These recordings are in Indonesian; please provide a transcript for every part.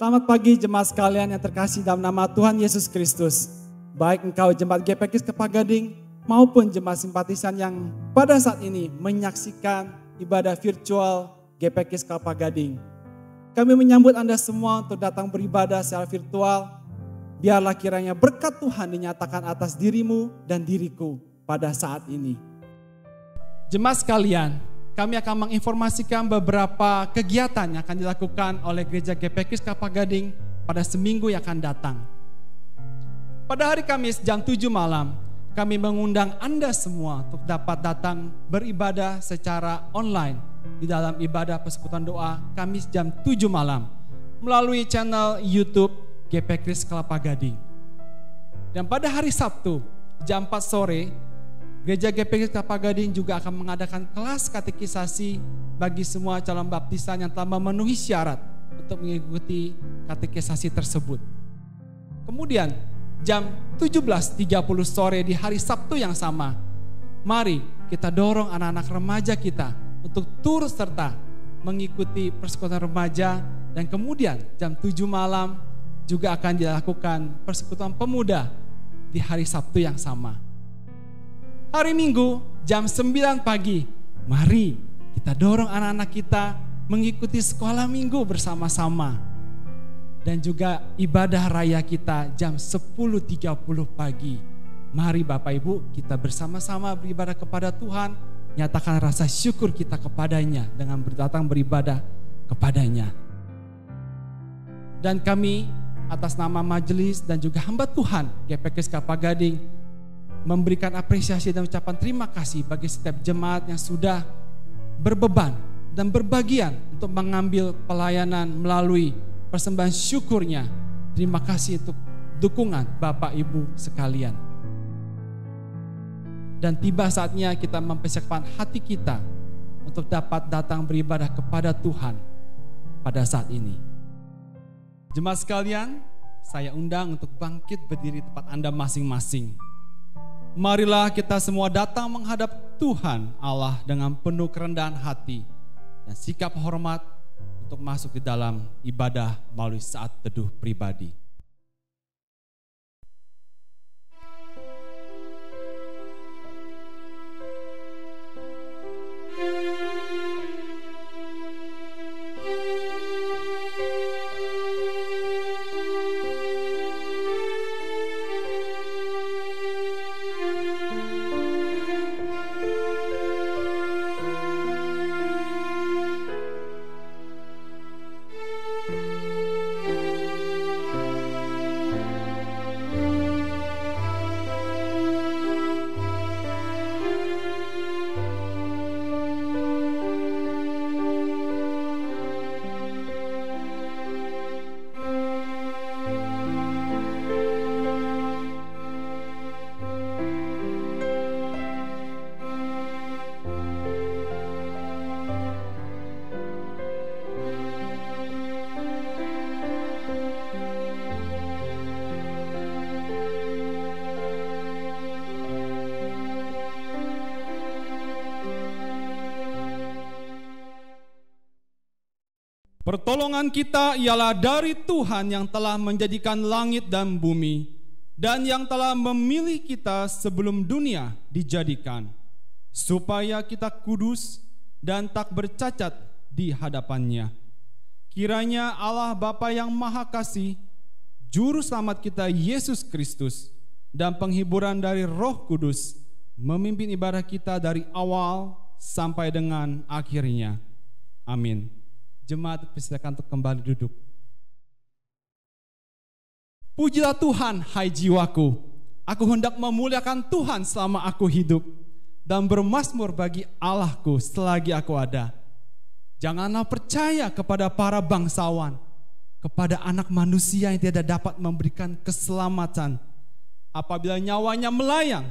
Selamat pagi jemaat sekalian yang terkasih dalam nama Tuhan Yesus Kristus. Baik engkau jemaat GPKIS Kelapa Gading maupun jemaat simpatisan yang pada saat ini menyaksikan ibadah virtual GPKIS Kelapa Gading. Kami menyambut Anda semua untuk datang beribadah secara virtual. Biarlah kiranya berkat Tuhan dinyatakan atas dirimu dan diriku pada saat ini. Jemaat sekalian, kami akan menginformasikan beberapa kegiatan yang akan dilakukan oleh Gereja GPKIS Kelapa Gading pada seminggu yang akan datang. Pada hari Kamis jam 7 malam, kami mengundang Anda semua untuk dapat datang beribadah secara online di dalam ibadah persekutuan doa Kamis jam 7 malam melalui channel YouTube GPKIS Kelapa Gading. Dan pada hari Sabtu jam 4 sore, Gereja GPKIS Kelapa Gading juga akan mengadakan kelas katekisasi bagi semua calon baptisan yang telah memenuhi syarat untuk mengikuti katekisasi tersebut. Kemudian jam 17.30 sore di hari Sabtu yang sama, mari kita dorong anak-anak remaja kita untuk turut serta mengikuti persekutuan remaja, dan kemudian jam 7 malam juga akan dilakukan persekutuan pemuda di hari Sabtu yang sama. Hari Minggu jam 9 pagi, mari kita dorong anak-anak kita mengikuti sekolah minggu bersama-sama. Dan juga ibadah raya kita jam 10.30 pagi. Mari Bapak Ibu kita bersama-sama beribadah kepada Tuhan, nyatakan rasa syukur kita kepadanya dengan datang beribadah kepadanya. Dan kami atas nama majelis dan juga hamba Tuhan GPKIS Kelapa Gading memberikan apresiasi dan ucapan terima kasih bagi setiap jemaat yang sudah berbeban dan berbagian untuk mengambil pelayanan melalui persembahan syukurnya. Terima kasih untuk dukungan Bapak Ibu sekalian. Dan tiba saatnya kita mempersiapkan hati kita untuk dapat datang beribadah kepada Tuhan pada saat ini. Jemaat sekalian, saya undang untuk bangkit berdiri tempat Anda masing-masing. Marilah kita semua datang menghadap Tuhan Allah dengan penuh kerendahan hati dan sikap hormat untuk masuk di dalam ibadah melalui saat teduh pribadi. Pertolongan kita ialah dari Tuhan yang telah menjadikan langit dan bumi, dan yang telah memilih kita sebelum dunia dijadikan, supaya kita kudus dan tak bercacat di hadapannya. Kiranya Allah Bapa yang Maha Kasih, Juru Selamat kita Yesus Kristus, dan penghiburan dari Roh Kudus memimpin ibadah kita dari awal sampai dengan akhirnya. Amin. Jemaat persilakan untuk kembali duduk. Pujilah Tuhan, hai jiwaku. Aku hendak memuliakan Tuhan selama aku hidup, dan bermazmur bagi Allahku selagi aku ada. Janganlah percaya kepada para bangsawan, kepada anak manusia yang tidak dapat memberikan keselamatan. Apabila nyawanya melayang,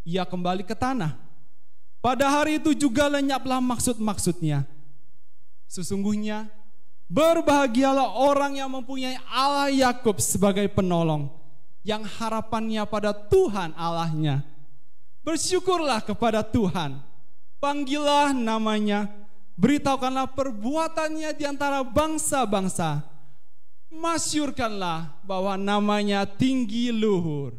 ia kembali ke tanah. Pada hari itu juga lenyaplah maksud-maksudnya. Sesungguhnya berbahagialah orang yang mempunyai Allah Yakub sebagai penolong, yang harapannya pada Tuhan Allahnya. Bersyukurlah kepada Tuhan, panggillah namanya, beritahukanlah perbuatannya di antara bangsa-bangsa, masyurkanlah bahwa namanya tinggi luhur.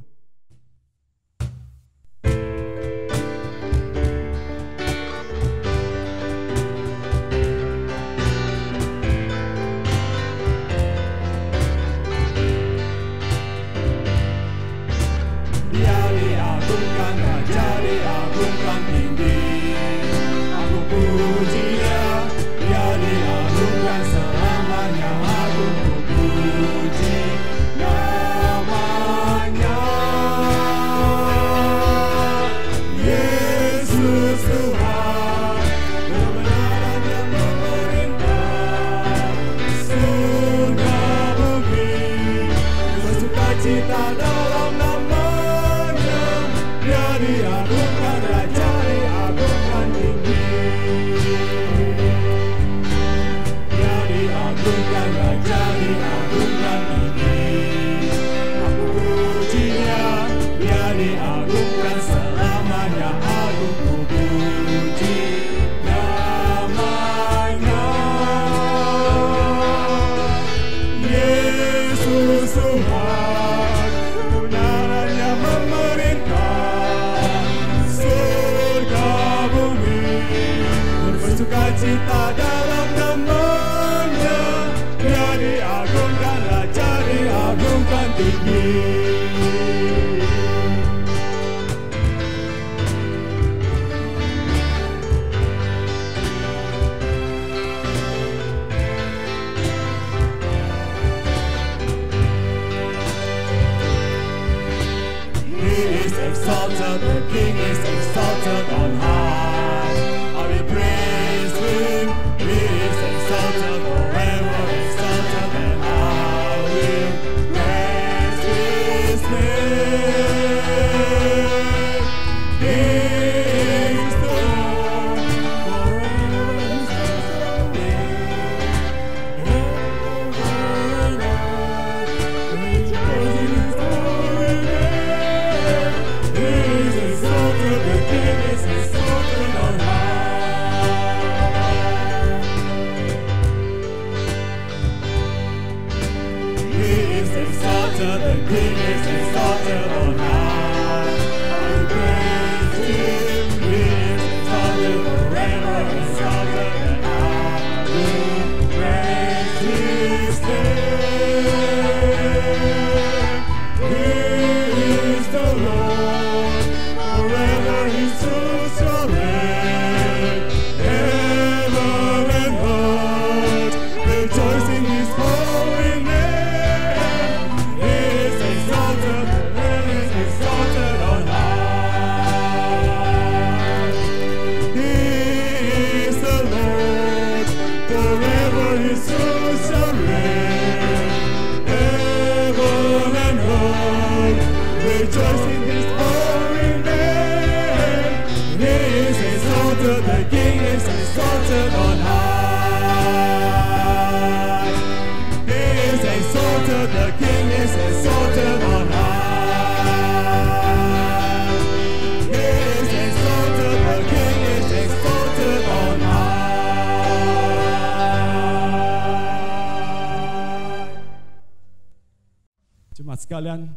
sekalian,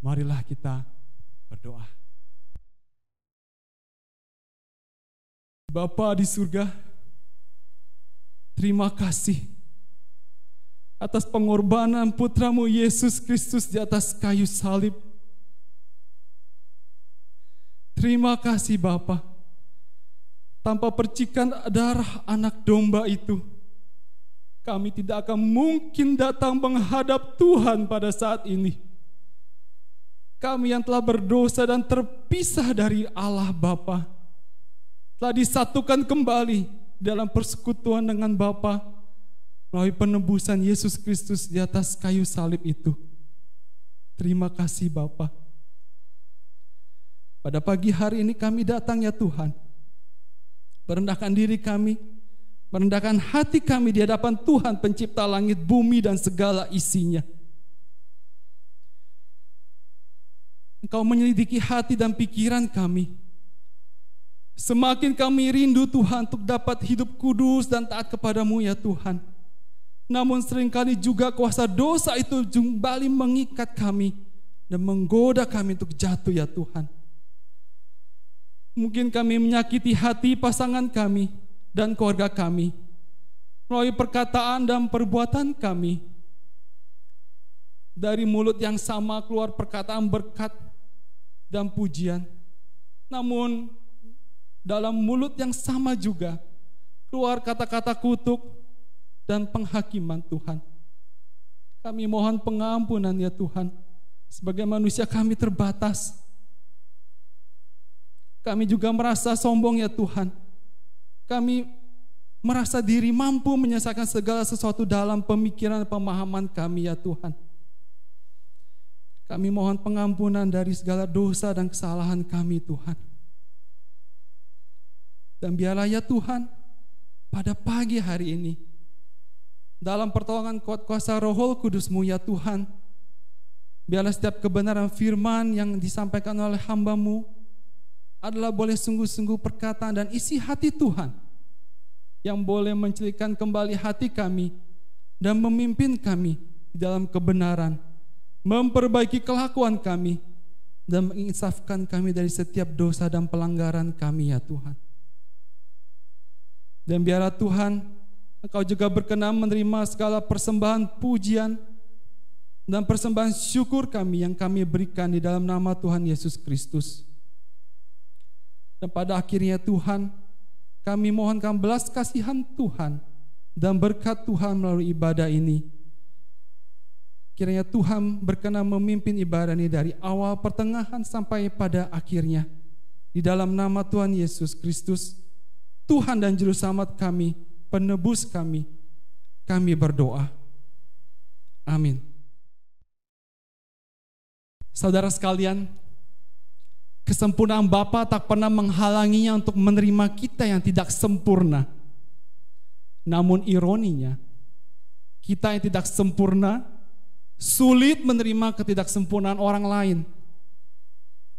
marilah kita berdoa. Bapa di surga, terima kasih atas pengorbanan putramu Yesus Kristus di atas kayu salib. Terima kasih Bapa, tanpa percikan darah anak domba itu, kami tidak akan mungkin datang menghadap Tuhan pada saat ini. Kami yang telah berdosa dan terpisah dari Allah Bapa, telah disatukan kembali dalam persekutuan dengan Bapa melalui penebusan Yesus Kristus di atas kayu salib itu. Terima kasih Bapa. Pada pagi hari ini kami datang ya Tuhan, merendahkan diri kami, merendahkan hati kami di hadapan Tuhan pencipta langit, bumi dan segala isinya. Engkau menyelidiki hati dan pikiran kami. Semakin kami rindu Tuhan untuk dapat hidup kudus dan taat kepadamu ya Tuhan. Namun seringkali juga kuasa dosa itu kembali mengikat kami dan menggoda kami untuk jatuh ya Tuhan. Mungkin kami menyakiti hati pasangan kami dan keluarga kami melalui perkataan dan perbuatan kami. Dari mulut yang sama keluar perkataan berkat dan pujian. Namun dalam mulut yang sama juga keluar kata-kata kutuk dan penghakiman Tuhan. Kami mohon pengampunan ya Tuhan. Sebagai manusia kami terbatas. Kami juga merasa sombong ya Tuhan. Kami merasa diri mampu menyelesaikan segala sesuatu dalam pemikiran dan pemahaman kami ya Tuhan. Kami mohon pengampunan dari segala dosa dan kesalahan kami Tuhan. Dan biarlah ya Tuhan, pada pagi hari ini, dalam pertolongan kuat kuasa Roh Kudus-Mu ya Tuhan, biarlah setiap kebenaran firman yang disampaikan oleh hamba-Mu adalah boleh sungguh-sungguh perkataan dan isi hati Tuhan yang boleh mencelikkan kembali hati kami dan memimpin kami di dalam kebenaran, memperbaiki kelakuan kami dan menginsafkan kami dari setiap dosa dan pelanggaran kami ya Tuhan. Dan biarlah Tuhan, Engkau juga berkenan menerima segala persembahan pujian dan persembahan syukur kami yang kami berikan di dalam nama Tuhan Yesus Kristus. Dan pada akhirnya Tuhan, kami mohonkan belas kasihan Tuhan dan berkat Tuhan melalui ibadah ini. Kiranya Tuhan berkenan memimpin ibadah ini dari awal, pertengahan sampai pada akhirnya. Di dalam nama Tuhan Yesus Kristus, Tuhan dan Juru Selamat kami, penebus kami berdoa. Amin. Saudara sekalian, kesempurnaan Bapa tak pernah menghalanginya untuk menerima kita yang tidak sempurna. Namun ironinya, kita yang tidak sempurna sulit menerima ketidaksempurnaan orang lain.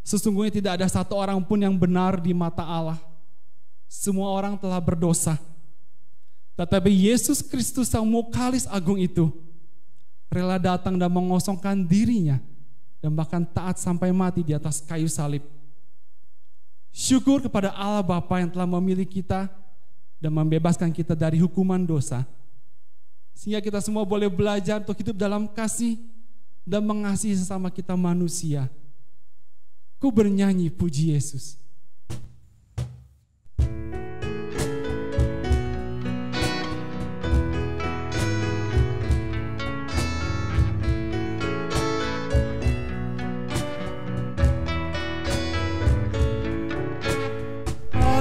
Sesungguhnya tidak ada satu orang pun yang benar di mata Allah. Semua orang telah berdosa. Tetapi Yesus Kristus Sang Mukalis Agung itu rela datang dan mengosongkan dirinya dan bahkan taat sampai mati di atas kayu salib. Syukur kepada Allah Bapa yang telah memilih kita dan membebaskan kita dari hukuman dosa. Sehingga kita semua boleh belajar untuk hidup dalam kasih dan mengasihi sesama kita manusia. Ku bernyanyi puji Yesus.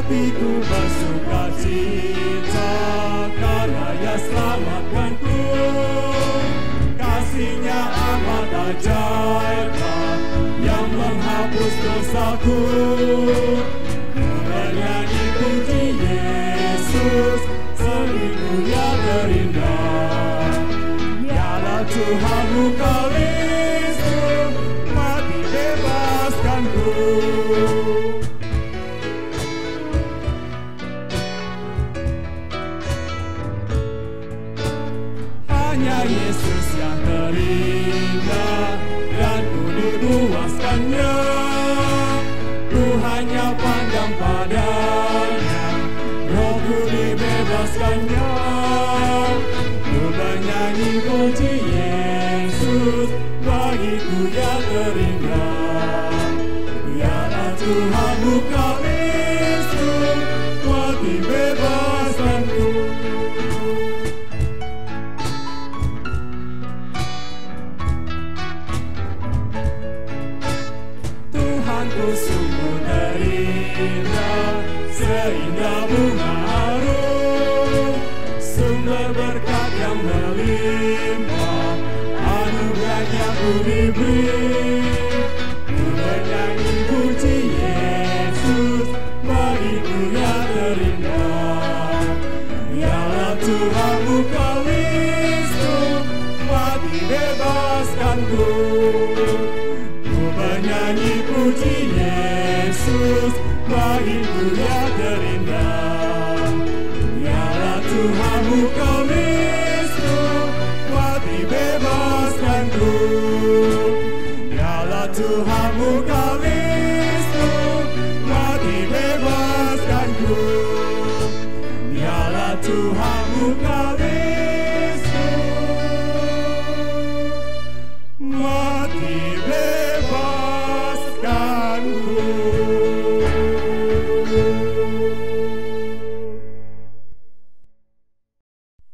Hatiku bersuka cita karena Ia selamatkanku. Kasih-Nya amat ajaib yang menghapus dosaku. Bernyanyi puji Yesus, seluruhnya terindah. Dialah Tuhan Mukalis-Ku, mati bebaskanku. Hanya Yesus yang terindah dan bebaskannya. Ku hanya pandang padanya, Rohku dibebaskannya. Ku bernyanyi puji Yesus, bagiku Dia terindah. Biarlah Tuhan buka pintu, kuat dibebaskanku. Tuhanku sungguh terindah, seindah bunga harum, sumber berkat yang melimpah, anugerahnya ku diberi. Ku bernyanyi puji Yesus, bagiku Dia terindah. Biarlah Tuhan buka pintu, kuat dibebaskanku. Ku bernyanyi puji Yesus, bagiku Dia terindah. Biarlah Tuhan buka pintu, kuat dibebaskanku. Biarlah Tuhan buka pintu, kuat dibebaskanku. Biarlah Tuhan buka pintu, kuat dibebaskanku.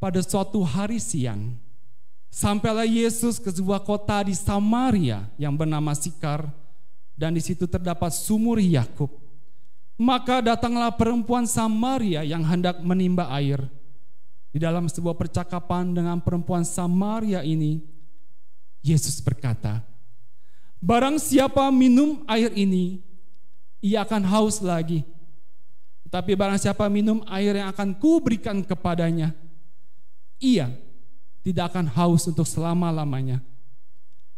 Pada suatu hari siang, sampailah Yesus ke sebuah kota di Samaria yang bernama Sikar, dan di situ terdapat sumur Yakub. Maka datanglah perempuan Samaria yang hendak menimba air. Di dalam sebuah percakapan dengan perempuan Samaria ini, Yesus berkata, "Barang siapa minum air ini, ia akan haus lagi. Tetapi barang siapa minum air yang akan kuberikan kepadanya, ia tidak akan haus untuk selama-lamanya.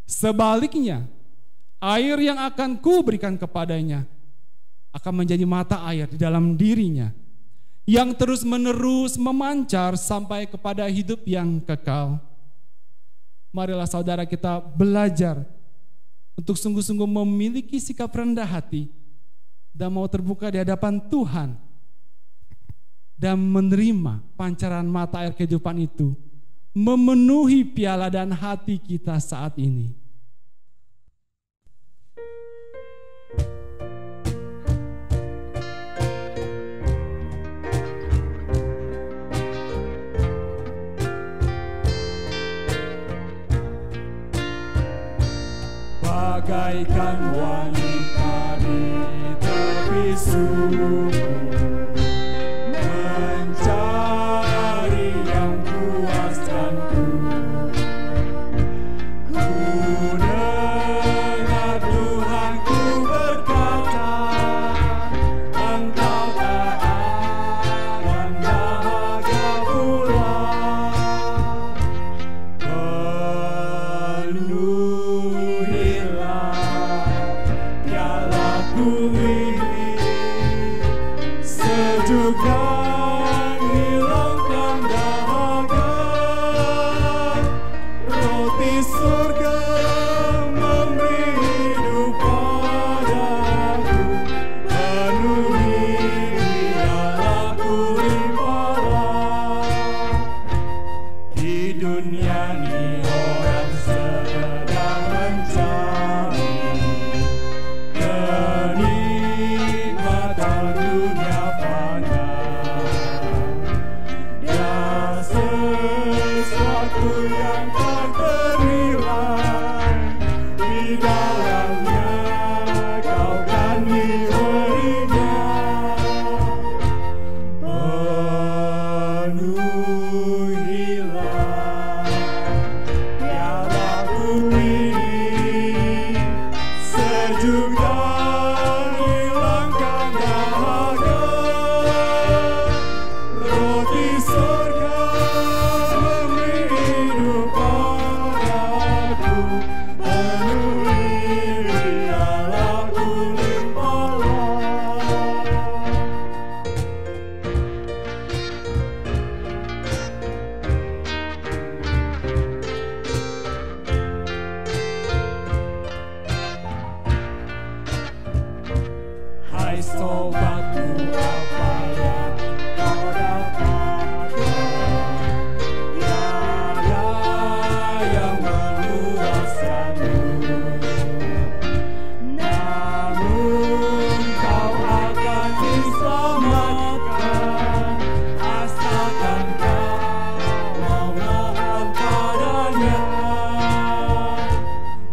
Sebaliknya, air yang akan kuberikan kepadanya akan menjadi mata air di dalam dirinya, yang terus-menerus memancar sampai kepada hidup yang kekal." Marilah saudara kita belajar untuk sungguh-sungguh memiliki sikap rendah hati dan mau terbuka di hadapan Tuhan dan menerima pancaran mata air kehidupan itu memenuhi piala dan hati kita saat ini. Bagaikan wanita di tepi sumur, mencari yang puaskanku. Ku dengar Tuhanku berkata, Engkau tak akan dahaga pula. Sejuk dan hilangkan dahaga, roti surga memberi hidup padaku, penuhi biarlah ku limpahlah. Di dunia ini orang sedang mencari kenikmatan dunia fana, dan sesuatu yang tak ternilai, di dalamnya kau kan diberinya. Penuhilah piala bumi, sejuk dan hilangkan dahaga, roti surga memberi hidup padaku, penuhi pialaku limpahlah. Hai sobatku, apa yang kau dapatkan? Ya, yang memuaskanmu. Namun kau akan diselamatkan asalkan kau memohon padanya.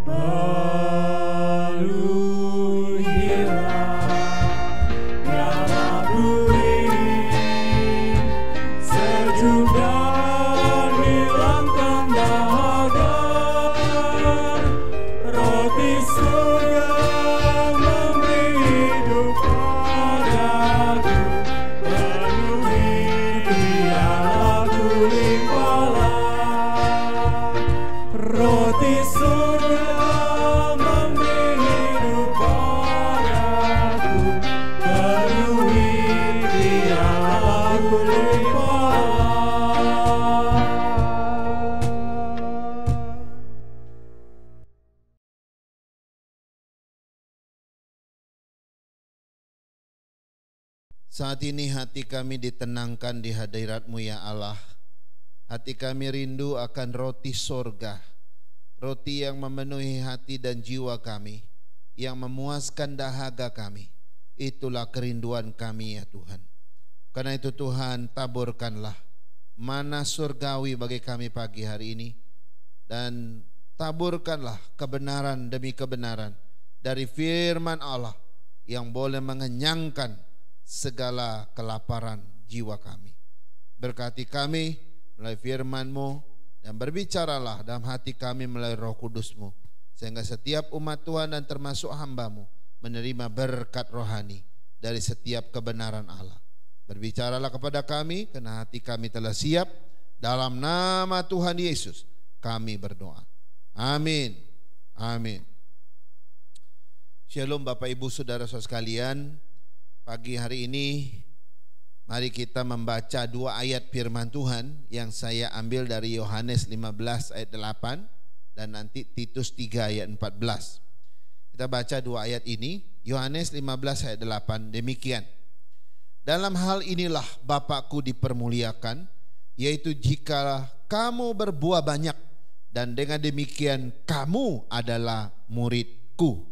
Penuhilah nyala budi, sejuk dan hilangkan dahaga. Roti surga memberi hidup padaku, penuhi pialaku limpahlah. Roti surga memberi hidup padaku, penuhi pialaku limpahlah. Saat ini hati kami ditenangkan di hadirat-Mu ya Allah. Hati kami rindu akan roti sorga, roti yang memenuhi hati dan jiwa kami, yang memuaskan dahaga kami. Itulah kerinduan kami ya Tuhan. Karena itu Tuhan, taburkanlah mana surgawi bagi kami pagi hari ini, dan taburkanlah kebenaran demi kebenaran dari firman Allah yang boleh mengenyangkan segala kelaparan jiwa kami. Berkati kami melalui firman-Mu, dan berbicaralah dalam hati kami melalui Roh Kudus-Mu, sehingga setiap umat Tuhan dan termasuk hamba-Mu menerima berkat rohani dari setiap kebenaran Allah. Berbicaralah kepada kami, karena hati kami telah siap. Dalam nama Tuhan Yesus kami berdoa. Amin. Amin. Shalom Bapak Ibu Saudara sekalian. Pagi hari ini mari kita membaca dua ayat firman Tuhan yang saya ambil dari Yohanes 15 ayat 8 dan nanti Titus 3 ayat 14. Kita baca dua ayat ini. Yohanes 15 ayat 8 demikian. Dalam hal inilah Bapakku dipermuliakan, yaitu jika kamu berbuah banyak, dan dengan demikian kamu adalah muridku.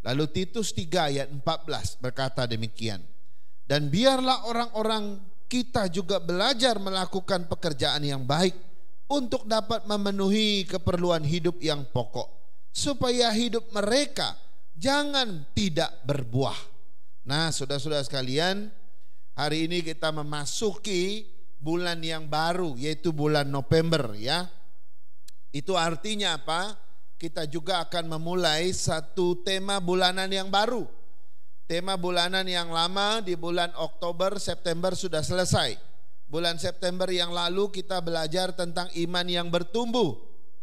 Lalu Titus 3 ayat 14 berkata demikian. Dan biarlah orang-orang kita juga belajar melakukan pekerjaan yang baik untuk dapat memenuhi keperluan hidup yang pokok, supaya hidup mereka jangan tidak berbuah. Nah, saudara-saudara sekalian, hari ini kita memasuki bulan yang baru, yaitu bulan November ya. Itu artinya apa? Kita juga akan memulai satu tema bulanan yang baru. Tema bulanan yang lama di bulan Oktober, September sudah selesai. Bulan September yang lalu kita belajar tentang iman yang bertumbuh,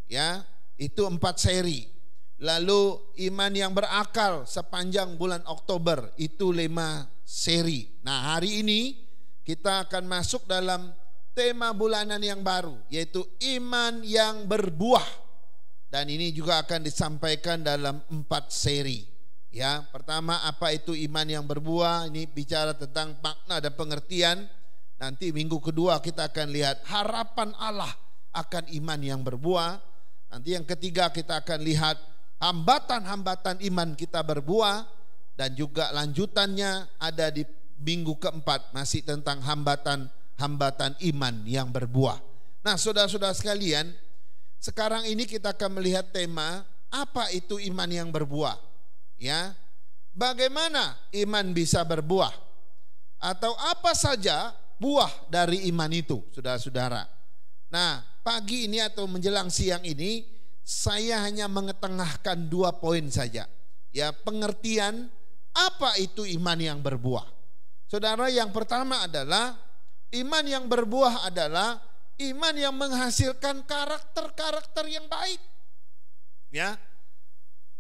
ya, itu 4 seri. Lalu iman yang berakal sepanjang bulan Oktober, itu 5 seri. Nah, hari ini kita akan masuk dalam tema bulanan yang baru, yaitu iman yang berbuah. Dan ini juga akan disampaikan dalam 4 seri. Ya, pertama apa itu iman yang berbuah? Ini bicara tentang makna dan pengertian. Nanti minggu kedua kita akan lihat harapan Allah akan iman yang berbuah. Nanti yang ketiga kita akan lihat hambatan-hambatan iman kita berbuah. Dan juga lanjutannya ada di minggu keempat, masih tentang hambatan-hambatan iman yang berbuah. Nah, saudara-saudara sekalian, sekarang ini kita akan melihat tema apa itu iman yang berbuah. Ya, bagaimana iman bisa berbuah? Atau apa saja buah dari iman itu, saudara-saudara. Nah, pagi ini atau menjelang siang ini saya hanya mengetengahkan 2 poin saja. Ya, pengertian apa itu iman yang berbuah. Saudara, yang pertama adalah iman yang berbuah adalah iman yang menghasilkan karakter-karakter yang baik. Ya.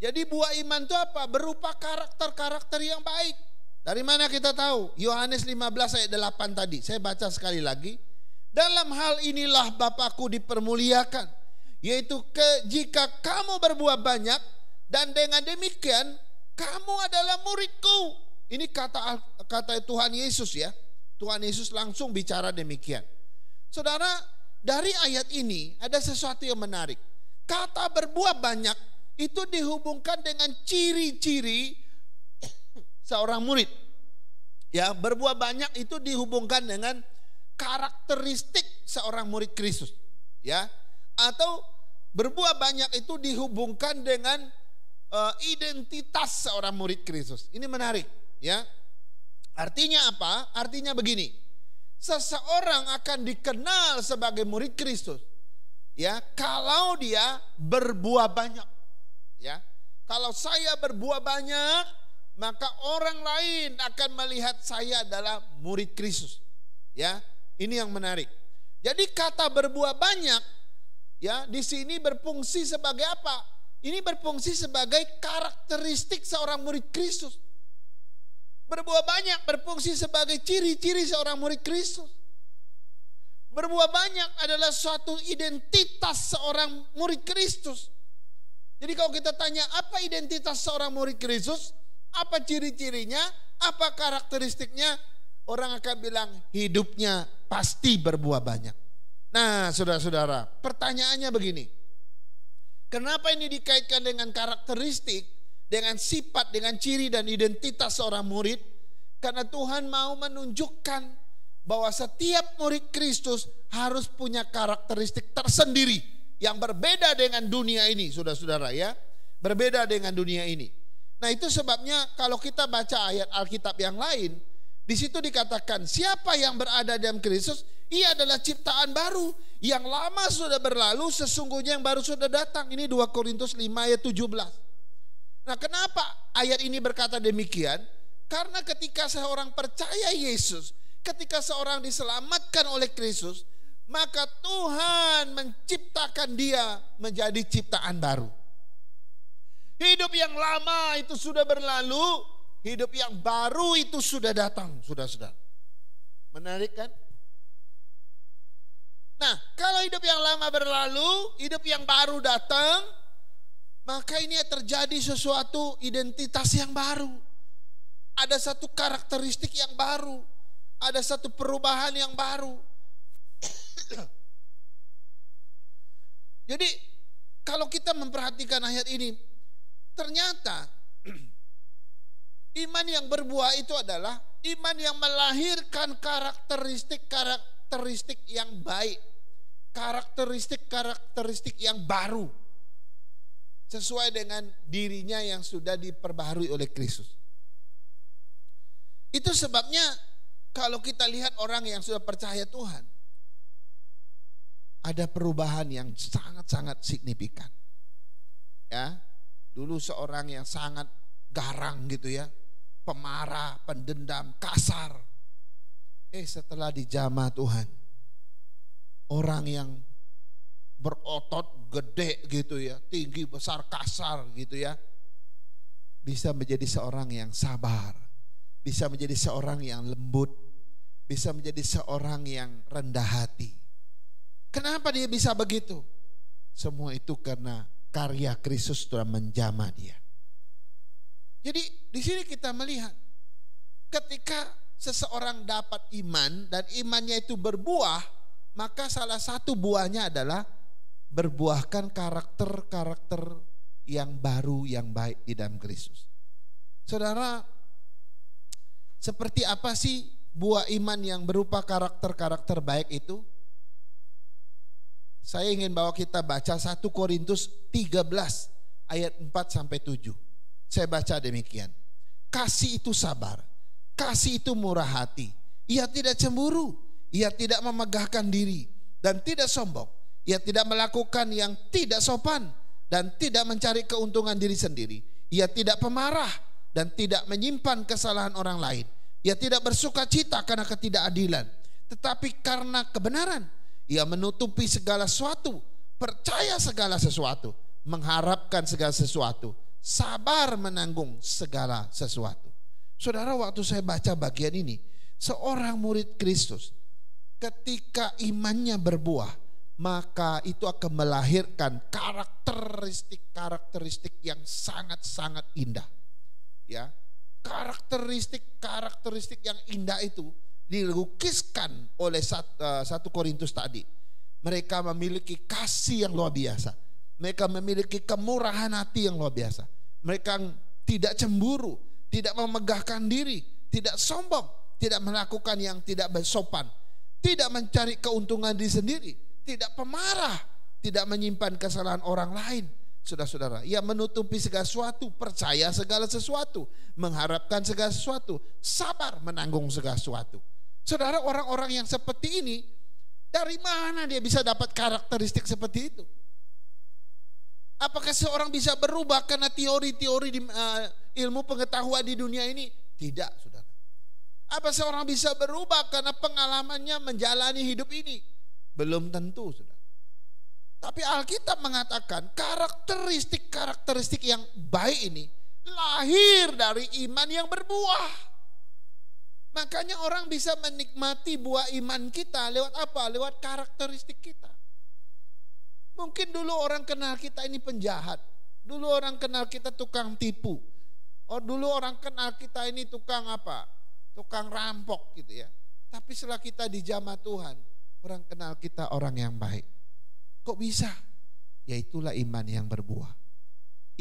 Jadi buah iman itu apa? Berupa karakter-karakter yang baik. Dari mana kita tahu? Yohanes 15 ayat 8 tadi. Saya baca sekali lagi. Dalam hal inilah Bapakku dipermuliakan, yaitu jika kamu berbuah banyak, dan dengan demikian kamu adalah muridku. Ini kata Tuhan Yesus ya. Tuhan Yesus langsung bicara demikian. Saudara, dari ayat ini ada sesuatu yang menarik. Kata berbuah banyak itu dihubungkan dengan ciri-ciri seorang murid. Ya, berbuah banyak itu dihubungkan dengan karakteristik seorang murid Kristus. Ya, atau berbuah banyak itu dihubungkan dengan identitas seorang murid Kristus. Ini menarik, ya. Artinya apa? Artinya begini. Seseorang akan dikenal sebagai murid Kristus, ya, kalau dia berbuah banyak, ya. Kalau saya berbuah banyak, maka orang lain akan melihat saya adalah murid Kristus, ya. Ini yang menarik. Jadi kata berbuah banyak, ya, di sini berfungsi sebagai apa? Ini berfungsi sebagai karakteristik seorang murid Kristus. Berbuah banyak berfungsi sebagai ciri-ciri seorang murid Kristus. Berbuah banyak adalah suatu identitas seorang murid Kristus. Jadi kalau kita tanya apa identitas seorang murid Kristus, apa ciri-cirinya, apa karakteristiknya, orang akan bilang hidupnya pasti berbuah banyak. Nah, saudara-saudara, pertanyaannya begini. Kenapa ini dikaitkan dengan karakteristik, dengan sifat, dengan ciri dan identitas seorang murid? Karena Tuhan mau menunjukkan bahwa setiap murid Kristus harus punya karakteristik tersendiri yang berbeda dengan dunia ini, saudara-saudara, ya. Berbeda dengan dunia ini. Nah, itu sebabnya kalau kita baca ayat Alkitab yang lain, di situ dikatakan siapa yang berada dalam Kristus, ia adalah ciptaan baru. Yang lama sudah berlalu, sesungguhnya yang baru sudah datang. Ini 2 Korintus 5 ayat 17. Nah, kenapa ayat ini berkata demikian? Karena ketika seorang percaya Yesus, ketika seorang diselamatkan oleh Kristus, maka Tuhan menciptakan dia menjadi ciptaan baru. Hidup yang lama itu sudah berlalu, hidup yang baru itu sudah datang, saudara-saudara. Menarik kan? Nah, kalau hidup yang lama berlalu, hidup yang baru datang, maka ini terjadi sesuatu identitas yang baru. Ada satu karakteristik yang baru, ada satu perubahan yang baru. Jadi, kalau kita memperhatikan ayat ini, ternyata iman yang berbuah itu adalah iman yang melahirkan karakteristik yang baik, karakteristik yang baru, sesuai dengan dirinya yang sudah diperbaharui oleh Kristus. Itu sebabnya kalau kita lihat orang yang sudah percaya Tuhan, ada perubahan yang sangat-sangat signifikan. Ya, dulu seorang yang sangat garang gitu ya, pemarah, pendendam, kasar. Setelah dijamah Tuhan, orang yang berotot gede gitu ya, tinggi, besar, kasar gitu ya, bisa menjadi seorang yang sabar, bisa menjadi seorang yang lembut, bisa menjadi seorang yang rendah hati. Kenapa dia bisa begitu? Semua itu karena karya Kristus telah menjamah dia. Jadi di sini kita melihat ketika seseorang dapat iman dan imannya itu berbuah, maka salah satu buahnya adalah berbuahkan karakter-karakter yang baru, yang baik di dalam Kristus. Saudara, seperti apa sih buah iman yang berupa karakter-karakter baik itu? Saya ingin bawa kita baca 1 Korintus 13 ayat 4-7. Saya baca demikian. Kasih itu sabar, kasih itu murah hati. Ia tidak cemburu, ia tidak memegahkan diri dan tidak sombong. Ia tidak melakukan yang tidak sopan dan tidak mencari keuntungan diri sendiri. Ia tidak pemarah dan tidak menyimpan kesalahan orang lain. Ia tidak bersuka cita karena ketidakadilan, tetapi karena kebenaran. Ia menutupi segala sesuatu, percaya segala sesuatu, mengharapkan segala sesuatu, sabar menanggung segala sesuatu. Saudara, waktu saya baca bagian ini, seorang murid Kristus ketika imannya berbuah, maka itu akan melahirkan karakteristik yang sangat-sangat indah. Ya, karakteristik yang indah itu dilukiskan oleh 1 Korintus tadi. Mereka memiliki kasih yang luar biasa. Mereka memiliki kemurahan hati yang luar biasa. Mereka tidak cemburu, tidak memegahkan diri, tidak sombong, tidak melakukan yang tidak bersopan, tidak mencari keuntungan diri sendiri, tidak pemarah, tidak menyimpan kesalahan orang lain. Saudara-saudara, ia menutupi segala sesuatu, percaya segala sesuatu, mengharapkan segala sesuatu, sabar menanggung segala sesuatu. Saudara, orang-orang yang seperti ini, dari mana dia bisa dapat karakteristik seperti itu? Apakah seorang bisa berubah karena teori-teori di ilmu pengetahuan di dunia ini? Tidak, saudara. Apa seorang bisa berubah karena pengalamannya menjalani hidup ini? Belum tentu, saudara. Tapi Alkitab mengatakan karakteristik yang baik ini lahir dari iman yang berbuah. Makanya orang bisa menikmati buah iman kita lewat apa? Lewat karakteristik kita. Mungkin dulu orang kenal kita ini penjahat. Dulu orang kenal kita tukang tipu. Dulu orang kenal kita ini tukang apa? Tukang rampok gitu ya. Tapi setelah kita dijamah Tuhan, orang kenal kita orang yang baik. Kok bisa? Ya itulah iman yang berbuah.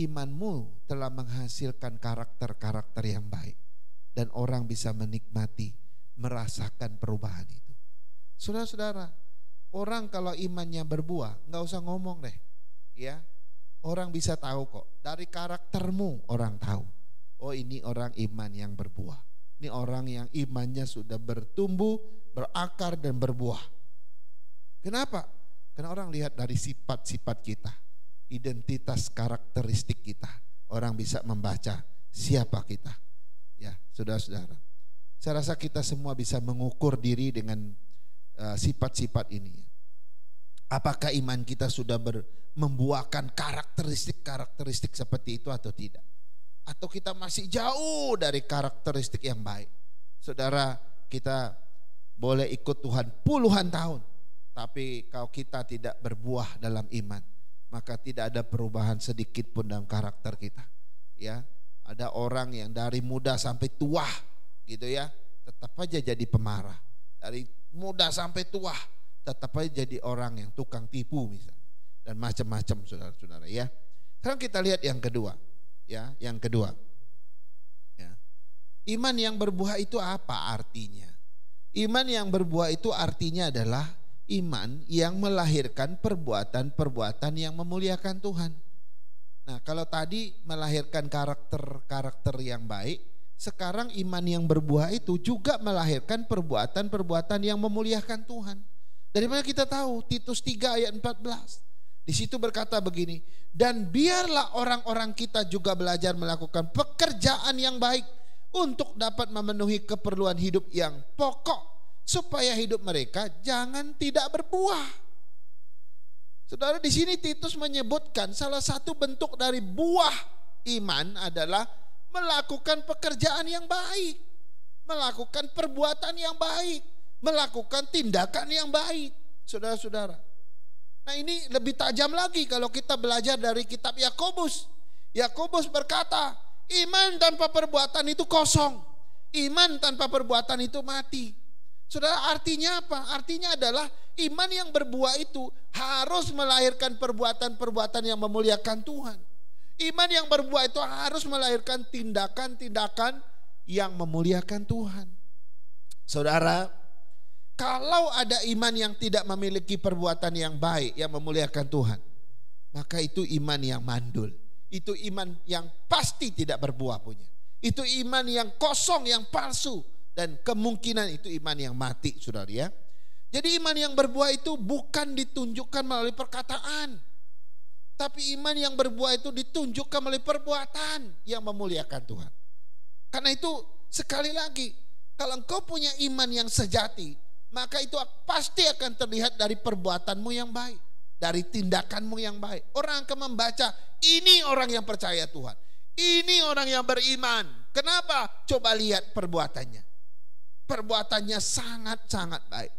Imanmu telah menghasilkan karakter-karakter yang baik. Dan orang bisa menikmati, merasakan perubahan itu. Saudara-saudara, orang kalau imannya berbuah, nggak usah ngomong deh, ya. Orang bisa tahu kok, dari karaktermu orang tahu. Oh ini orang iman yang berbuah. Ini orang yang imannya sudah bertumbuh, berakar dan berbuah. Kenapa? Karena orang lihat dari sifat-sifat kita, identitas karakteristik kita. Orang bisa membaca siapa kita. Ya, saudara-saudara, saya rasa kita semua bisa mengukur diri dengan sifat-sifat ini. Apakah iman kita sudah membuahkan karakteristik seperti itu atau tidak? Atau kita masih jauh dari karakteristik yang baik? Saudara, kita boleh ikut Tuhan puluhan tahun, tapi kalau kita tidak berbuah dalam iman, maka tidak ada perubahan sedikit pun dalam karakter kita. Ya. Ada orang yang dari muda sampai tua gitu ya, tetap aja jadi pemarah. Dari muda sampai tua tetap aja jadi orang yang tukang tipu misalnya. Dan macam-macam saudara-saudara ya. Sekarang kita lihat yang kedua. Ya, yang kedua. Ya. Iman yang berbuah itu apa artinya? Iman yang berbuah itu artinya adalah iman yang melahirkan perbuatan-perbuatan yang memuliakan Tuhan. Nah, kalau tadi melahirkan karakter yang baik, sekarang iman yang berbuah itu juga melahirkan perbuatan-perbuatan yang memuliakan Tuhan. Dari mana kita tahu? Titus 3 ayat 14. Di situ berkata begini, dan biarlah orang-orang kita juga belajar melakukan pekerjaan yang baik untuk dapat memenuhi keperluan hidup yang pokok, supaya hidup mereka jangan tidak berbuah. Saudara, di sini Titus menyebutkan salah satu bentuk dari buah iman adalah melakukan pekerjaan yang baik, melakukan perbuatan yang baik, melakukan tindakan yang baik. Saudara-saudara, nah ini lebih tajam lagi kalau kita belajar dari kitab Yakobus. Yakobus berkata, iman tanpa perbuatan itu kosong, iman tanpa perbuatan itu mati. Saudara, artinya apa? Artinya adalah iman yang berbuah itu harus melahirkan perbuatan-perbuatan yang memuliakan Tuhan. Iman yang berbuah itu harus melahirkan tindakan-tindakan yang memuliakan Tuhan. Saudara, kalau ada iman yang tidak memiliki perbuatan yang baik yang memuliakan Tuhan, maka itu iman yang mandul. Itu iman yang pasti tidak berbuah punya. Itu iman yang kosong, yang palsu. Dan kemungkinan itu iman yang mati, saudara ya. Jadi iman yang berbuah itu bukan ditunjukkan melalui perkataan, tapi iman yang berbuah itu ditunjukkan melalui perbuatan yang memuliakan Tuhan. Karena itu sekali lagi, kalau engkau punya iman yang sejati, maka itu pasti akan terlihat dari perbuatanmu yang baik, dari tindakanmu yang baik. Orang akan membaca, ini orang yang percaya Tuhan, ini orang yang beriman. Kenapa? Coba lihat perbuatannya. Perbuatannya sangat-sangat baik.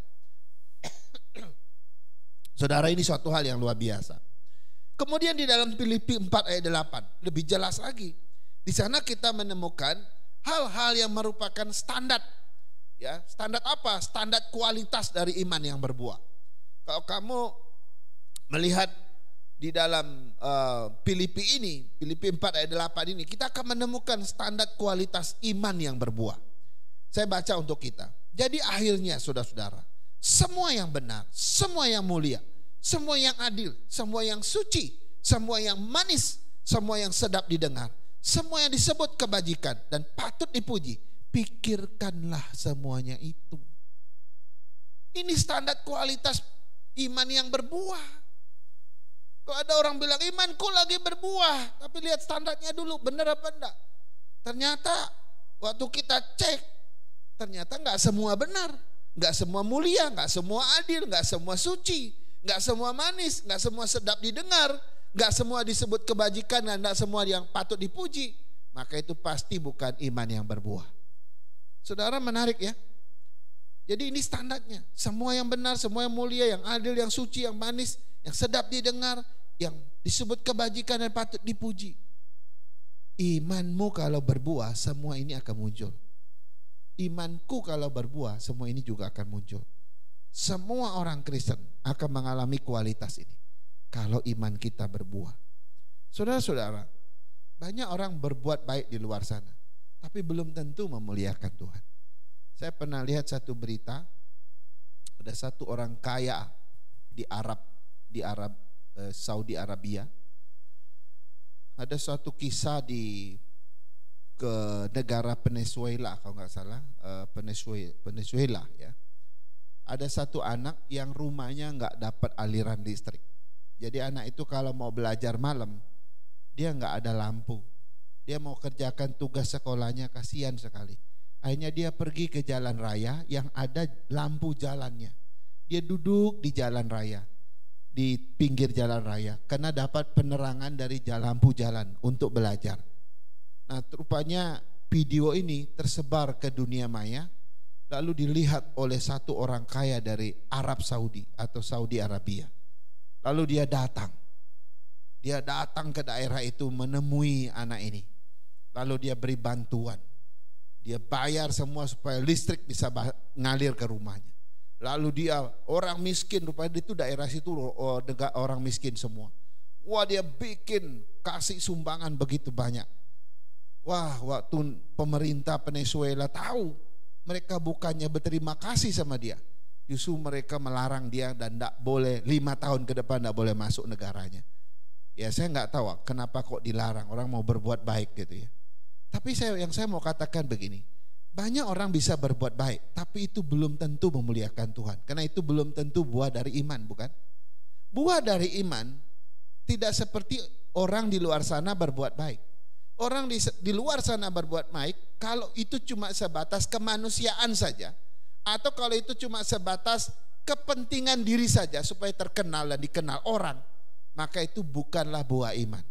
Saudara, ini suatu hal yang luar biasa. Kemudian di dalam Filipi 4 ayat 8 lebih jelas lagi. Di sana kita menemukan hal-hal yang merupakan standar. Ya, standar apa? Standar kualitas dari iman yang berbuah. Kalau kamu melihat di dalam Filipi 4 ayat 8 ini, kita akan menemukan standar kualitas iman yang berbuah. Saya baca untuk kita. Jadi akhirnya saudara-saudara, semua yang benar, semua yang mulia, semua yang adil, semua yang suci, semua yang manis, semua yang sedap didengar, semua yang disebut kebajikan dan patut dipuji, pikirkanlah semuanya itu. Ini standar kualitas iman yang berbuah. Kalau ada orang bilang imanku lagi berbuah, tapi lihat standarnya dulu, benar apa enggak? Ternyata waktu kita cek, ternyata enggak semua benar, enggak semua mulia, enggak semua adil, enggak semua suci, enggak semua manis, enggak semua sedap didengar, enggak semua disebut kebajikan, dan enggak semua yang patut dipuji. Maka itu pasti bukan iman yang berbuah. Saudara, menarik ya. Jadi ini standarnya, semua yang benar, semua yang mulia, yang adil, yang suci, yang manis, yang sedap didengar, yang disebut kebajikan dan patut dipuji. Imanmu kalau berbuah, semua ini akan muncul. Imanku kalau berbuah, semua ini juga akan muncul. Semua orang Kristen akan mengalami kualitas ini kalau iman kita berbuah. Saudara-saudara, banyak orang berbuat baik di luar sana, tapi belum tentu memuliakan Tuhan. Saya pernah lihat satu berita, ada satu orang kaya di Saudi Arabia. Ada suatu kisah ke negara Venezuela, kalau nggak salah, Venezuela ya. Ada satu anak yang rumahnya nggak dapat aliran listrik. Jadi anak itu kalau mau belajar malam, dia nggak ada lampu. Dia mau kerjakan tugas sekolahnya, kasihan sekali. Akhirnya dia pergi ke jalan raya yang ada lampu jalannya. Dia duduk di jalan raya, di pinggir jalan raya, karena dapat penerangan dari lampu jalan untuk belajar. Nah, rupanya video ini tersebar ke dunia maya, lalu dilihat oleh satu orang kaya dari Arab Saudi atau Saudi Arabia. Lalu dia datang ke daerah itu menemui anak ini. Lalu dia beri bantuan. Dia bayar semua supaya listrik bisa ngalir ke rumahnya. Lalu dia orang miskin, rupanya itu daerah situ orang miskin semua. Wah, dia kasih sumbangan begitu banyak. Wah, waktu pemerintah Venezuela tahu, mereka bukannya berterima kasih sama dia, justru mereka melarang dia dan tidak boleh 5 tahun ke depan tidak boleh masuk negaranya. Ya, saya nggak tahu kenapa kok dilarang, orang mau berbuat baik gitu ya. Tapi yang saya mau katakan begini, banyak orang bisa berbuat baik, tapi itu belum tentu memuliakan Tuhan. Karena itu belum tentu buah dari iman, bukan? Buah dari iman tidak seperti orang di luar sana berbuat baik. Orang di luar sana berbuat baik kalau itu cuma sebatas kemanusiaan saja, atau kalau itu cuma sebatas kepentingan diri saja supaya terkenal dan dikenal orang, maka itu bukanlah buah iman.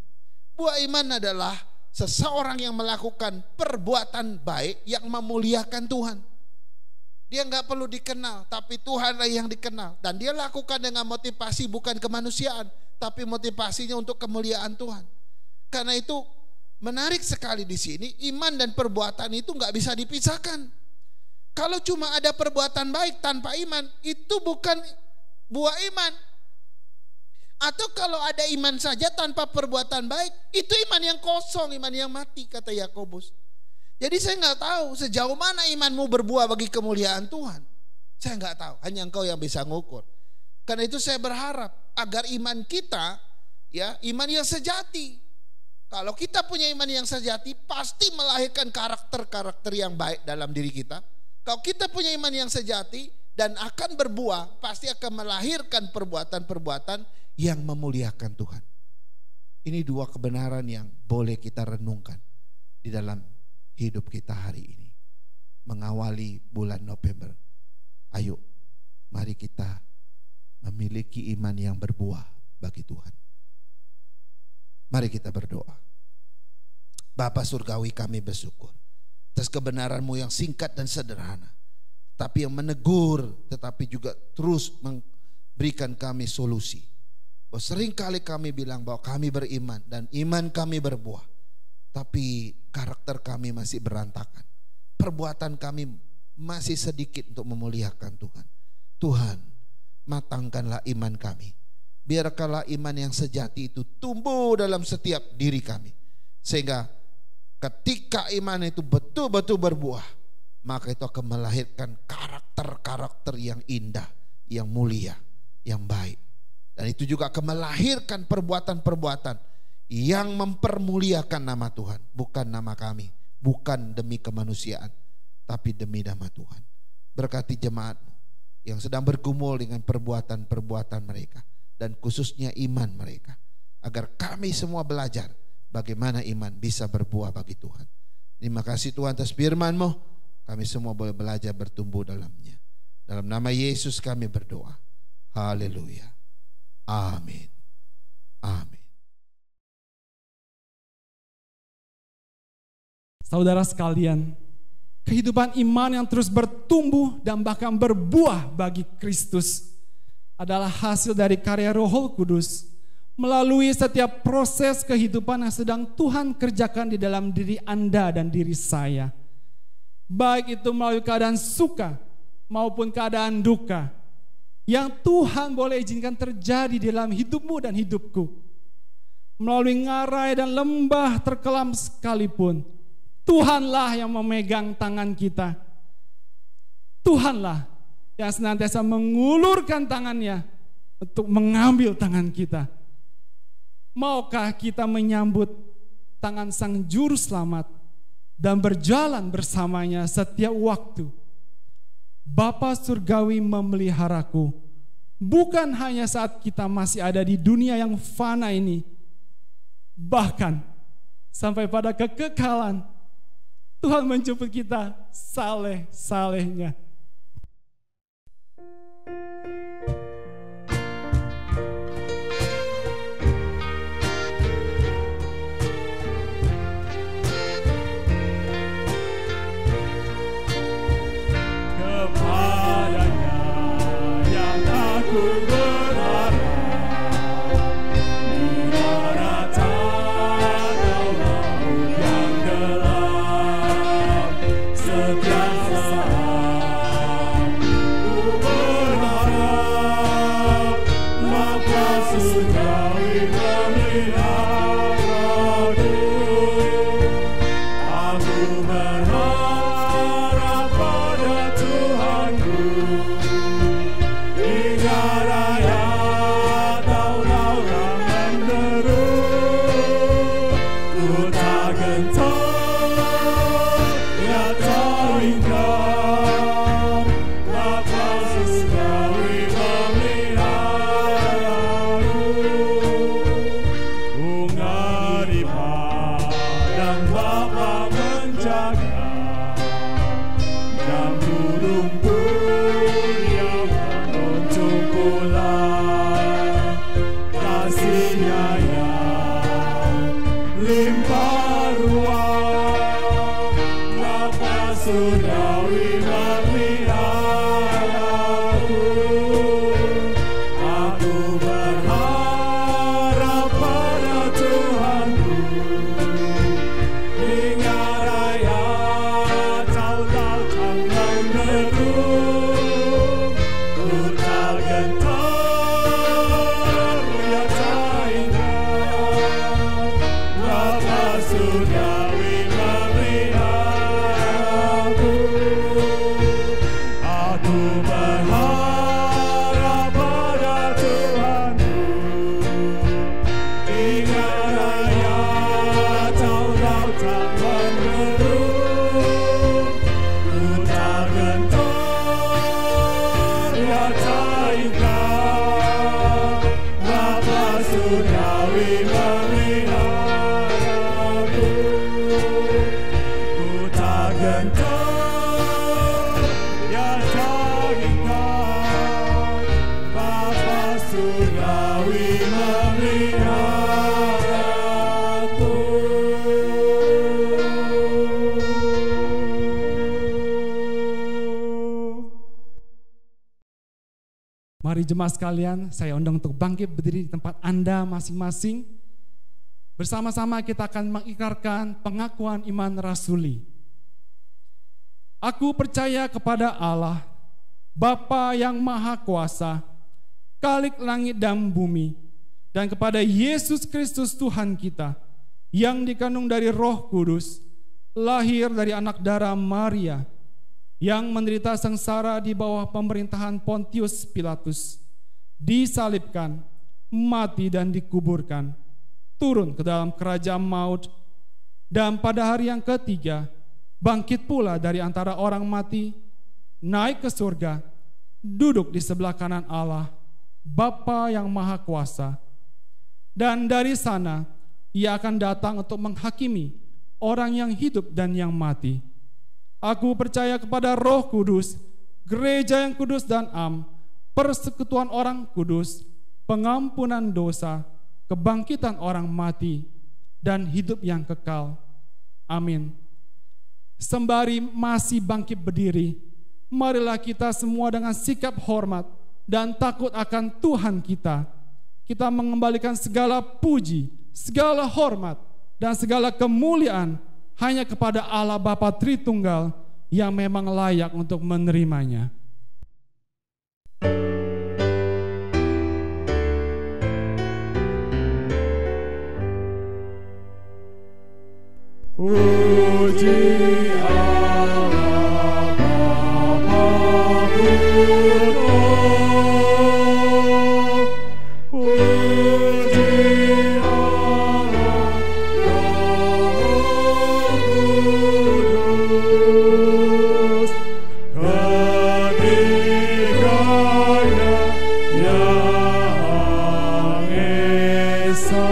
Buah iman adalah seseorang yang melakukan perbuatan baik yang memuliakan Tuhan. Dia nggak perlu dikenal, tapi Tuhanlah yang dikenal. Dan dia lakukan dengan motivasi bukan kemanusiaan, tapi motivasinya untuk kemuliaan Tuhan. Karena itu menarik sekali di sini, iman dan perbuatan itu nggak bisa dipisahkan. Kalau cuma ada perbuatan baik tanpa iman, itu bukan buah iman. Atau kalau ada iman saja tanpa perbuatan baik, itu iman yang kosong, iman yang mati, kata Yakobus. Jadi saya nggak tahu sejauh mana imanmu berbuah bagi kemuliaan Tuhan. Saya nggak tahu, hanya Engkau yang bisa ngukur. Karena itu saya berharap agar iman kita, ya, iman yang sejati. Kalau kita punya iman yang sejati, pasti melahirkan karakter-karakter yang baik dalam diri kita. Kalau kita punya iman yang sejati dan akan berbuah, pasti akan melahirkan perbuatan-perbuatan yang memuliakan Tuhan. Ini dua kebenaran yang boleh kita renungkan di dalam hidup kita hari ini. Mengawali bulan November. Ayo, mari kita memiliki iman yang berbuah bagi Tuhan. Mari kita berdoa. Bapa surgawi, kami bersyukur atas kebenaran-Mu yang singkat dan sederhana, tapi yang menegur, tetapi juga terus memberikan kami solusi. Seringkali kami bilang bahwa kami beriman dan iman kami berbuah, tapi karakter kami masih berantakan. Perbuatan kami masih sedikit untuk memuliakan Tuhan. Tuhan, matangkanlah iman kami. Biarkanlah iman yang sejati itu tumbuh dalam setiap diri kami. Sehingga ketika iman itu betul-betul berbuah, maka itu akan melahirkan karakter-karakter yang indah, yang mulia, yang baik. Dan itu juga akan melahirkan perbuatan-perbuatan yang mempermuliakan nama Tuhan. Bukan nama kami, bukan demi kemanusiaan, tapi demi nama Tuhan. Berkati jemaat-Mu yang sedang bergumul dengan perbuatan-perbuatan mereka, dan khususnya iman mereka, agar kami semua belajar bagaimana iman bisa berbuah bagi Tuhan. Terima kasih Tuhan atas firman-Mu. Kami semua boleh belajar bertumbuh dalamnya. Dalam nama Yesus kami berdoa. Haleluya. Amin. Amin. Saudara sekalian, kehidupan iman yang terus bertumbuh dan bahkan berbuah bagi Kristus adalah hasil dari karya Roh Kudus melalui setiap proses kehidupan yang sedang Tuhan kerjakan di dalam diri Anda dan diri saya. Baik itu melalui keadaan suka maupun keadaan duka yang Tuhan boleh izinkan terjadi di dalam hidupmu dan hidupku. Melalui ngarai dan lembah terkelam sekalipun, Tuhanlah yang memegang tangan kita. Tuhanlah yang senantiasa mengulurkan tangannya untuk mengambil tangan kita. Maukah kita menyambut tangan Sang Juru Selamat dan berjalan bersamanya setiap waktu? Bapa Surgawi memeliharaku, bukan hanya saat kita masih ada di dunia yang fana ini, bahkan sampai pada kekekalan. Tuhan menjemput kita saleh-salehnya. Mari jemaat sekalian, saya undang untuk bangkit berdiri di tempat Anda masing-masing. Bersama-sama kita akan mengikrarkan pengakuan iman rasuli. Aku percaya kepada Allah, Bapa yang Maha Kuasa, Khalik langit dan bumi, dan kepada Yesus Kristus Tuhan kita, yang dikandung dari Roh Kudus, lahir dari anak darah Maria, yang menderita sengsara di bawah pemerintahan Pontius Pilatus, disalibkan, mati dan dikuburkan, turun ke dalam kerajaan maut, dan pada hari yang ketiga, bangkit pula dari antara orang mati, naik ke surga, duduk di sebelah kanan Allah, Bapa yang Maha Kuasa. Dan dari sana, Ia akan datang untuk menghakimi orang yang hidup dan yang mati. Aku percaya kepada Roh Kudus, gereja yang kudus dan am, persekutuan orang kudus, pengampunan dosa, kebangkitan orang mati, dan hidup yang kekal. Amin. Sembari masih bangkit berdiri, marilah kita semua dengan sikap hormat dan takut akan Tuhan kita mengembalikan segala puji, segala hormat, dan segala kemuliaan hanya kepada Allah Bapa Tritunggal yang memang layak untuk menerimanya. Puji Allah Bapa Putra, puji Allah Roh Kudus, ketiganya yang esa.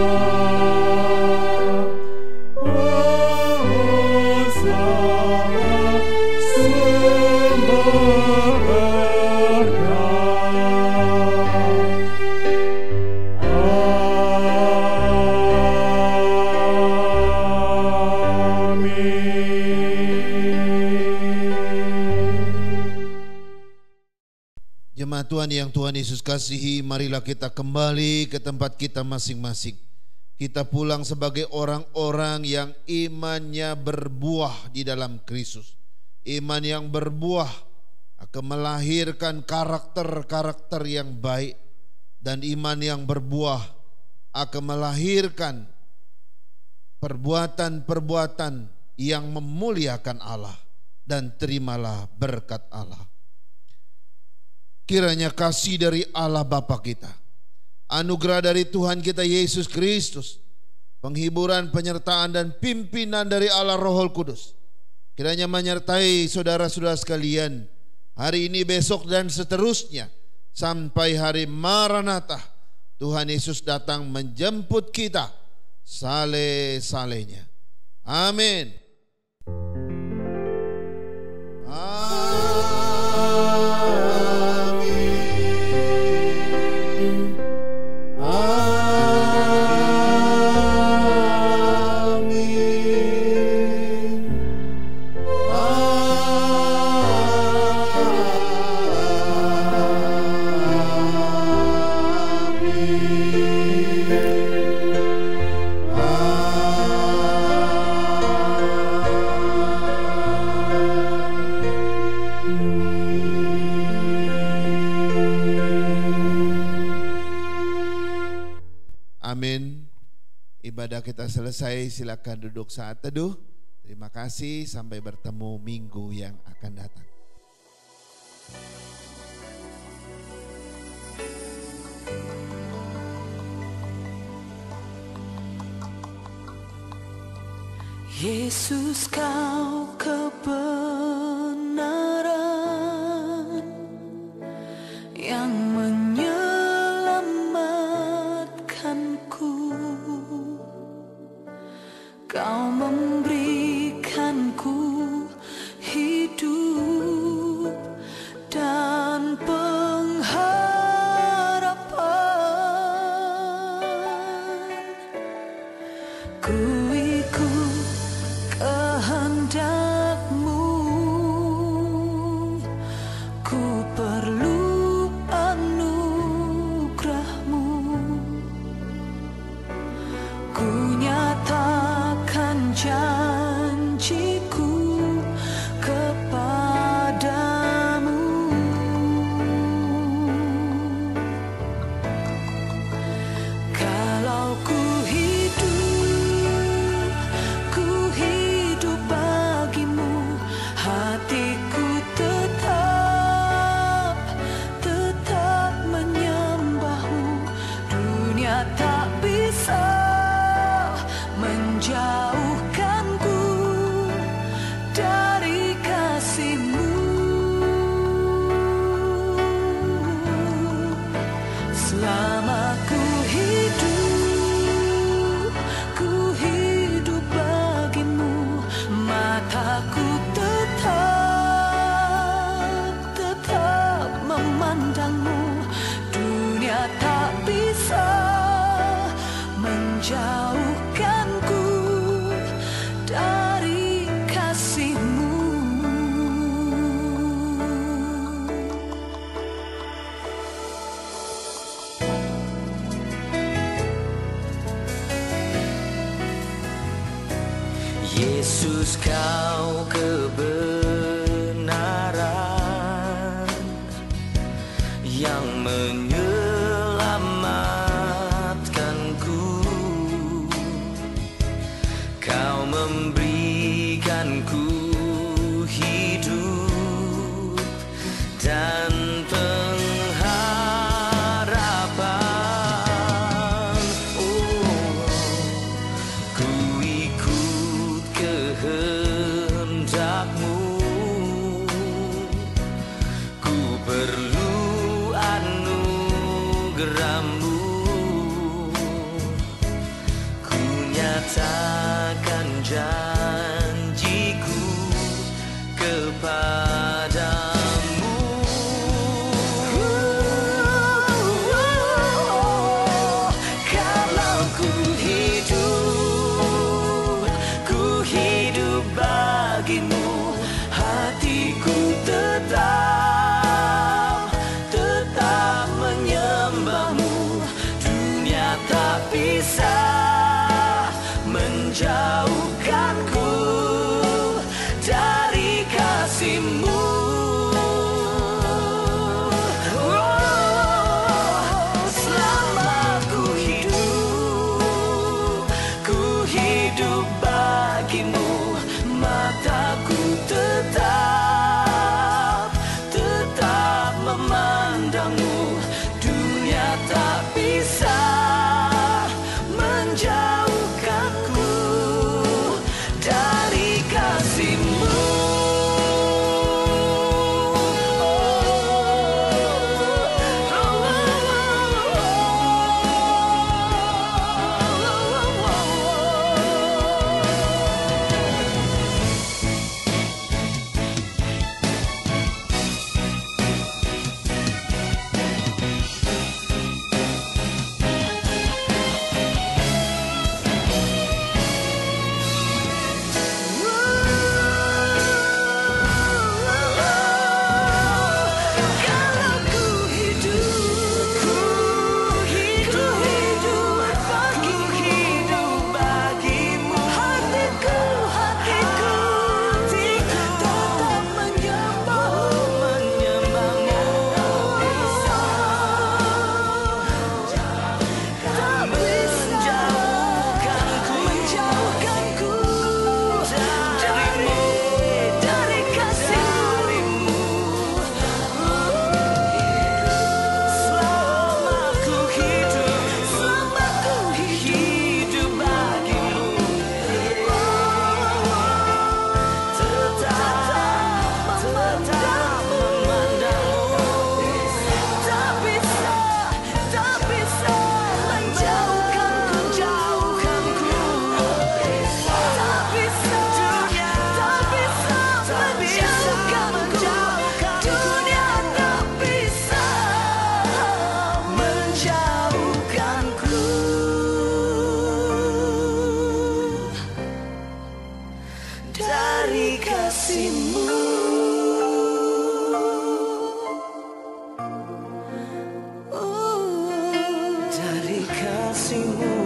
Jemaat Tuhan yang Tuhan Yesus kasihi, marilah kita kembali ke tempat kita masing-masing. Kita pulang sebagai orang-orang yang imannya berbuah di dalam Kristus. Iman yang berbuah akan melahirkan karakter-karakter yang baik, dan iman yang berbuah akan melahirkan perbuatan-perbuatan yang memuliakan Allah, dan terimalah berkat Allah. Kiranya kasih dari Allah Bapa kita, anugerah dari Tuhan kita Yesus Kristus, penghiburan, penyertaan, dan pimpinan dari Allah Roh Kudus kiranya menyertai saudara-saudara sekalian hari ini, besok, dan seterusnya sampai hari Maranatha, Tuhan Yesus datang menjemput kita saleh-salehnya. Amin. Amin. Ibadah kita selesai, silakan duduk saat teduh. Terima kasih, sampai bertemu minggu yang akan datang. Yesus, kau kebenaran yang menyelamatkanku. Kau memberikanku hidup dan pengharapan. Ku ikut kehendak Aku tetap memandangmu. Dunia tak bisa menjauhkanku dari kasih-Mu. Yesus, Kau kebenaran yang menyelamatkanku. Kau memberikanku hidup dan pengharapan. Oh, ku ikut kehendak-Mu. Ku perlu anugerah-Mu. Ku nyatakan janjiku kepadamu. Kalau ku hidup bagi-Mu, hatiku tetap menyembah-Mu. Dunia tak bisa menjauhkanku dari kasih-Mu. Selama ku hidup bagi-Mu, mataku tetap memandang-Mu. Dunia tak bisa menjauhkanku dari kasih-Mu. kasih-Mu.